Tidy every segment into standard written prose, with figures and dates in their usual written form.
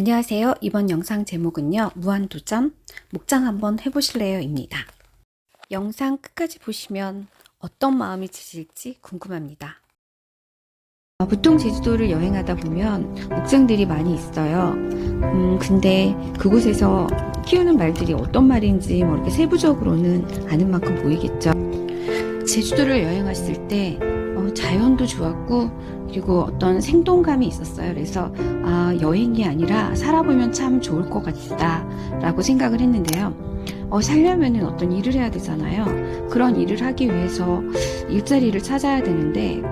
안녕하세요. 이번 영상 제목은요, 무한도전 목장 한번 해보실래요? 입니다. 영상 끝까지 보시면 어떤 마음이 드실지 궁금합니다. 보통 제주도를 여행하다 보면 목장들이 많이 있어요. 근데 그곳에서 키우는 말들이 어떤 말인지 이렇게 세부적으로는 아는 만큼 보이겠죠. 제주도를 여행했을 때 자연도 좋았고, 그리고 어떤 생동감이 있었어요. 그래서 여행이 아니라 살아보면 참 좋을 것 같다 라고 생각을 했는데요. 살려면 어떤 일을 해야 되잖아요. 그런 일을 하기 위해서 일자리를 찾아야 되는데,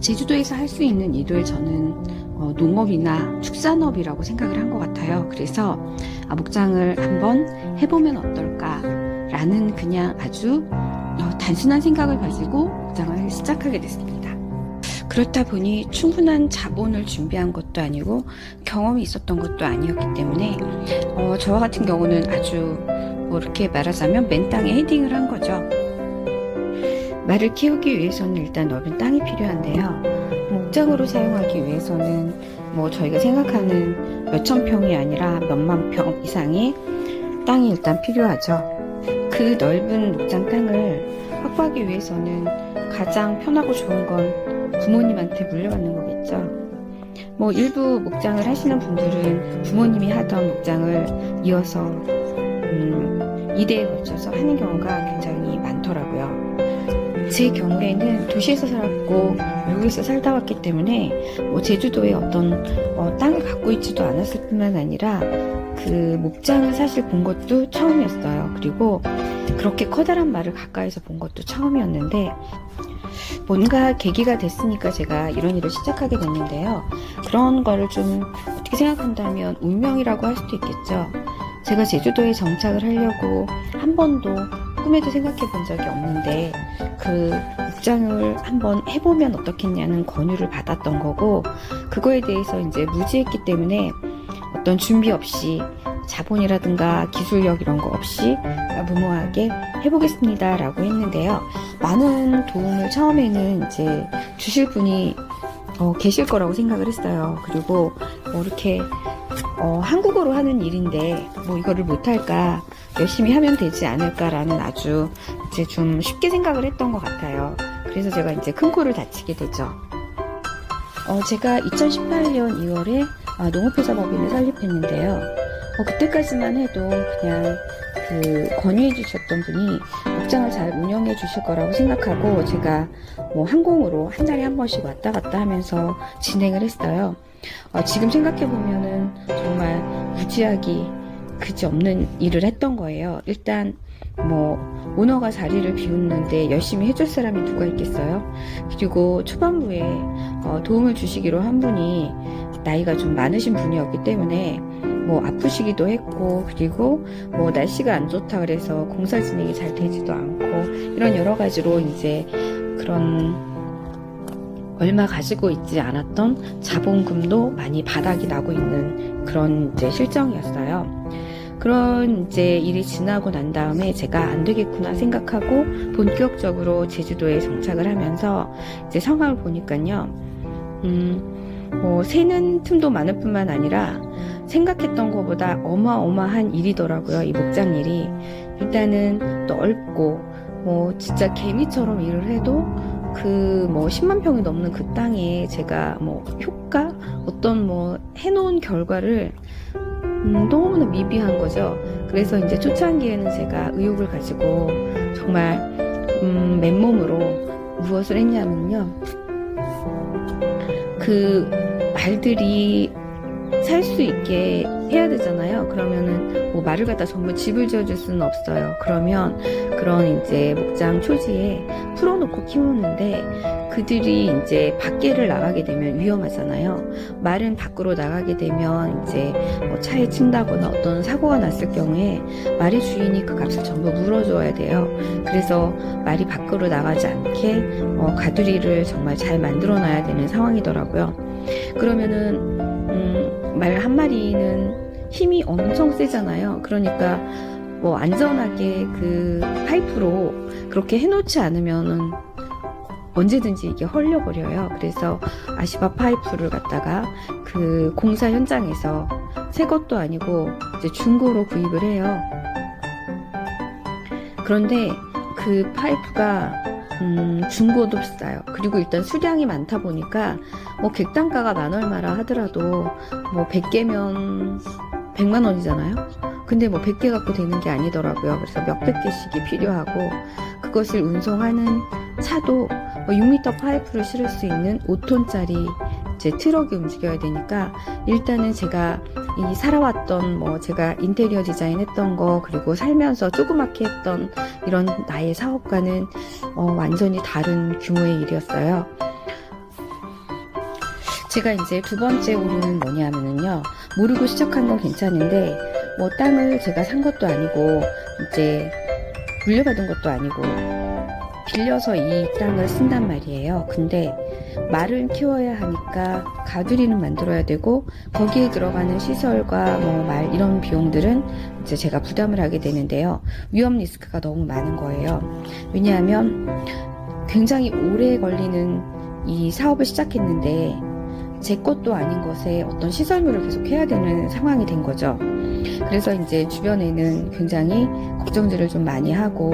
제주도에서 할 수 있는 일을 저는 농업이나 축산업이라고 생각을 한 것 같아요. 그래서 목장을 한번 해보면 어떨까 라는 그냥 아주 단순한 생각을 가지고 목장을 시작하게 됐습니다. 그렇다 보니 충분한 자본을 준비한 것도 아니고 경험이 있었던 것도 아니었기 때문에 저와 같은 경우는 아주 이렇게 말하자면 맨 땅에 헤딩을 한 거죠. 말을 키우기 위해서는 일단 넓은 땅이 필요한데요. 목장으로 사용하기 위해서는 저희가 생각하는 몇천 평이 아니라 몇만 평 이상의 땅이 일단 필요하죠. 그 넓은 목장 땅을 확보하기 위해서는 가장 편하고 좋은 건 부모님한테 물려받는 거겠죠. 일부 목장을 하시는 분들은 부모님이 하던 목장을 이어서 2대에 걸쳐서 하는 경우가 굉장히 많더라고요. 제 경우에는 도시에서 살았고 외국에서 살다 왔기 때문에 제주도에 어떤 땅을 갖고 있지도 않았을 뿐만 아니라 그 목장을 사실 본 것도 처음이었어요. 그리고 그렇게 커다란 말을 가까이서 본 것도 처음이었는데, 뭔가 계기가 됐으니까 제가 이런 일을 시작하게 됐는데요. 그런 거를 좀 어떻게 생각한다면 운명이라고 할 수도 있겠죠. 제가 제주도에 정착을 하려고 한 번도 꿈에도 생각해 본 적이 없는데, 그 목장을 한번 해보면 어떻겠냐는 권유를 받았던 거고, 그거에 대해서 이제 무지했기 때문에 어떤 준비 없이 자본이라든가 기술력 이런 거 없이 무모하게 해보겠습니다 라고 했는데요. 많은 도움을 처음에는 이제 주실 분이 계실 거라고 생각을 했어요. 그리고 이렇게 한국어로 하는 일인데 이거를 못할까, 열심히 하면 되지 않을까라는 아주 이제 좀 쉽게 생각을 했던 것 같아요. 그래서 제가 이제 큰 코를 다치게 되죠. 제가 2018년 2월에 농업회사법인을 설립했는데요. 그때까지만 해도 그냥 권유해 주셨던 분이 목장을 잘 운영해 주실 거라고 생각하고, 제가 항공으로 한 달에 한 번씩 왔다 갔다 하면서 진행을 했어요. 지금 생각해 보면은 정말 무지하기 그지없는 일을 했던 거예요. 일단 오너가 자리를 비웠는데 열심히 해줄 사람이 누가 있겠어요? 그리고 초반부에 도움을 주시기로 한 분이 나이가 좀 많으신 분이었기 때문에 아프시기도 했고, 그리고 날씨가 안 좋다 그래서 공사 진행이 잘 되지도 않고, 이런 여러 가지로 이제 그런 얼마 가지고 있지 않았던 자본금도 많이 바닥이 나고 있는 그런 이제 실정이었어요. 그런 이제 일이 지나고 난 다음에 제가 안 되겠구나 생각하고 본격적으로 제주도에 정착을 하면서 이제 상황을 보니까요. 새는 틈도 많을 뿐만 아니라 생각했던 것보다 어마어마한 일이더라고요. 이 목장 일이. 일단은 넓고 진짜 개미처럼 일을 해도 10만 평이 넘는 그 땅에 제가 효과 어떤 해놓은 결과를 너무나 미비한 거죠. 그래서 이제 초창기에는 제가 의욕을 가지고 정말 맨몸으로 무엇을 했냐면요, 그 말들이 살 수 있게 해야 되잖아요. 그러면은 말을 갖다 전부 집을 지어줄 수는 없어요. 그러면 그런 이제 목장 초지에 풀어놓고 키우는데, 그들이 이제 밖에를 나가게 되면 위험하잖아요. 말은 밖으로 나가게 되면 이제 차에 친다거나 어떤 사고가 났을 경우에 말의 주인이 그 값을 전부 물어줘야 돼요. 그래서 말이 밖으로 나가지 않게 가두리를 정말 잘 만들어 놔야 되는 상황이더라고요. 그러면은 말 한 마리는 힘이 엄청 세잖아요. 그러니까 안전하게 그 파이프로 그렇게 해놓지 않으면은 언제든지 이게 헐려버려요. 그래서 아시바 파이프를 갖다가 그 그 공사 현장에서 새 것도 아니고 이제 중고로 구입을 해요. 그런데 그 파이프가 중고도 비싸요. 그리고 일단 수량이 많다 보니까 뭐 객단가가 만 얼마라 하더라도 뭐 100개면 100만 원이잖아요. 근데 뭐 100개 갖고 되는 게 아니더라고요. 그래서 몇백 개씩이 필요하고, 그것을 운송하는 차도 6m 파이프를 실을 수 있는 5톤짜리 이제 트럭이 움직여야 되니까, 일단은 제가 이 살아왔던 뭐 제가 인테리어 디자인 했던 거, 그리고 살면서 조그맣게 했던 이런 나의 사업과는 완전히 다른 규모의 일이었어요. 제가 이제 두 번째 오류는 뭐냐면요, 모르고 시작한 건 괜찮은데 뭐 땅을 제가 산 것도 아니고 이제 물려받은 것도 아니고 빌려서 이 땅을 쓴단 말이에요. 근데 말을 키워야 하니까 가두리는 만들어야 되고, 거기에 들어가는 시설과 뭐 말 이런 비용들은 이제 제가 부담을 하게 되는데요. 위험 리스크가 너무 많은 거예요. 왜냐하면 굉장히 오래 걸리는 이 사업을 시작했는데 제 것도 아닌 것에 어떤 시설물을 계속 해야 되는 상황이 된 거죠. 그래서 이제 주변에는 굉장히 걱정들을 좀 많이 하고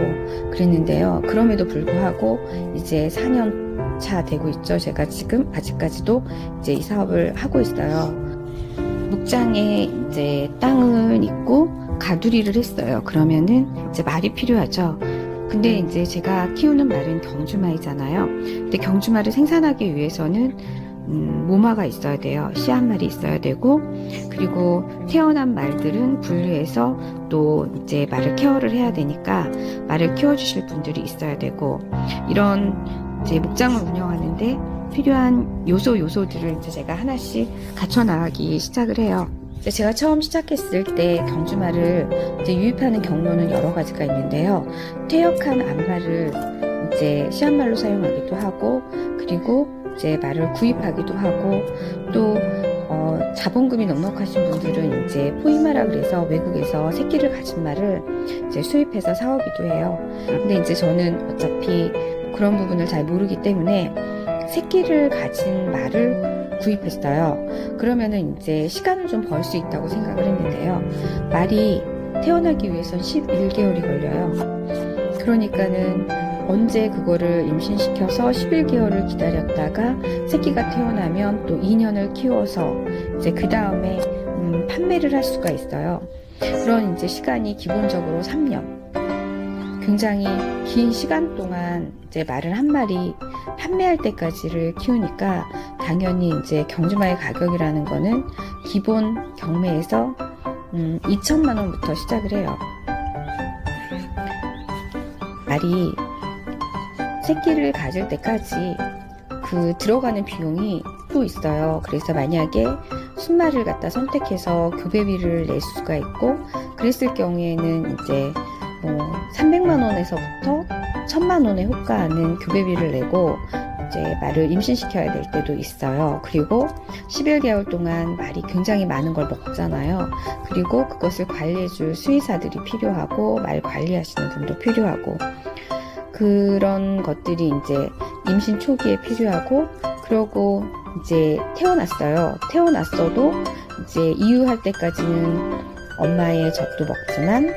그랬는데요. 그럼에도 불구하고 이제 4년 차 되고 있죠. 제가 지금 아직까지도 이제 이 사업을 하고 있어요. 목장에 이제 땅을 잇고 가두리를 했어요. 그러면은 이제 말이 필요하죠. 근데 이제 제가 키우는 말은 경주말이잖아요. 근데 경주말을 생산하기 위해서는 모마가 있어야 돼요. 씨 한 마리 있어야 되고, 그리고 태어난 말들은 분류해서 또 이제 말을 케어를 해야 되니까 말을 키워주실 분들이 있어야 되고, 이런 이제 목장을 운영하는데 필요한 요소들을 이제 제가 하나씩 갖춰 나가기 시작을 해요. 제가 처음 시작했을 때 경주말을 이제 유입하는 경로는 여러 가지가 있는데요. 퇴역한 암말을 이제 시합말로 사용하기도 하고, 그리고 이제 말을 구입하기도 하고, 또 자본금이 넉넉하신 분들은 이제 포이마라 그래서 외국에서 새끼를 가진 말을 이제 수입해서 사오기도 해요. 근데 이제 저는 어차피 그런 부분을 잘 모르기 때문에 새끼를 가진 말을 구입했어요. 그러면은 이제 시간을 좀 벌 수 있다고 생각을 했는데요. 말이 태어나기 위해선 11개월이 걸려요. 그러니까는 언제 그거를 임신시켜서 11개월을 기다렸다가 새끼가 태어나면 또 2년을 키워서 이제 그 다음에 판매를 할 수가 있어요. 그런 이제 시간이 기본적으로 3년. 굉장히 긴 시간 동안 이제 말을 한 마리 판매할 때까지를 키우니까 당연히 이제 경주말 가격이라는 거는 기본 경매에서 2천만 원부터 시작을 해요. 말이 새끼를 가질 때까지 그 들어가는 비용이 또 있어요. 그래서 만약에 순말을 갖다 선택해서 교배비를 낼 수가 있고, 그랬을 경우에는 이제 뭐 300만 원에서부터 1000만 원에 호가하는 교배비를 내고 이제 말을 임신시켜야 될 때도 있어요. 그리고 11개월 동안 말이 굉장히 많은 걸 먹잖아요. 그리고 그것을 관리해줄 수의사들이 필요하고, 말 관리하시는 분도 필요하고, 그런 것들이 이제 임신 초기에 필요하고, 그러고 이제 태어났어요. 태어났어도 이제 이유할 때까지는 엄마의 젖도 먹지만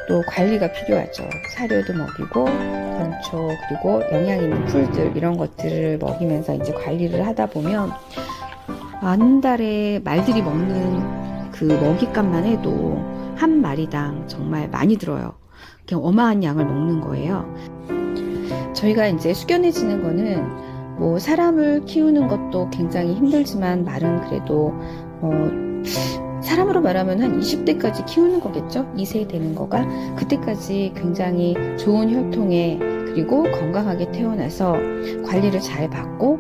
또 관리가 필요하죠. 사료도 먹이고, 건초, 그리고 영양 있는 풀들, 이런 것들을 먹이면서 이제 관리를 하다 보면 한 달에 말들이 먹는 그 먹이값만 해도 한 마리당 정말 많이 들어요. 그냥 어마한 양을 먹는 거예요. 저희가 이제 숙연해지는 거는 뭐 사람을 키우는 것도 굉장히 힘들지만 말은 그래도 사람으로 말하면 한 20대까지 키우는 거겠죠? 2세 되는 거가. 그때까지 굉장히 좋은 혈통에, 그리고 건강하게 태어나서 관리를 잘 받고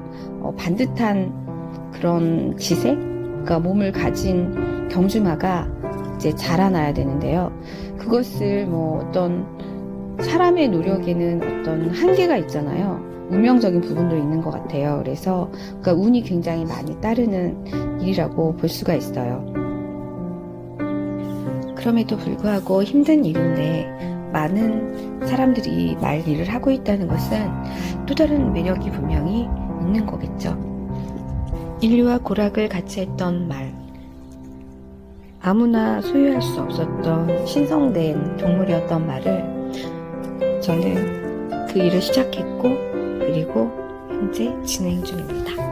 반듯한 그런 지색, 그러니까 몸을 가진 경주마가 이제 자라나야 되는데요. 그것을 뭐 어떤 사람의 노력에는 어떤 한계가 있잖아요. 운명적인 부분도 있는 것 같아요. 그래서 그러니까 운이 굉장히 많이 따르는 일이라고 볼 수가 있어요. 그럼에도 불구하고 힘든 일인데 많은 사람들이 말 일을 하고 있다는 것은 또 다른 매력이 분명히 있는 거겠죠. 인류와 고락을 같이 했던 말. 아무나 소유할 수 없었던 신성된 동물이었던 말을 저는 그 일을 시작했고, 그리고 현재 진행 중입니다.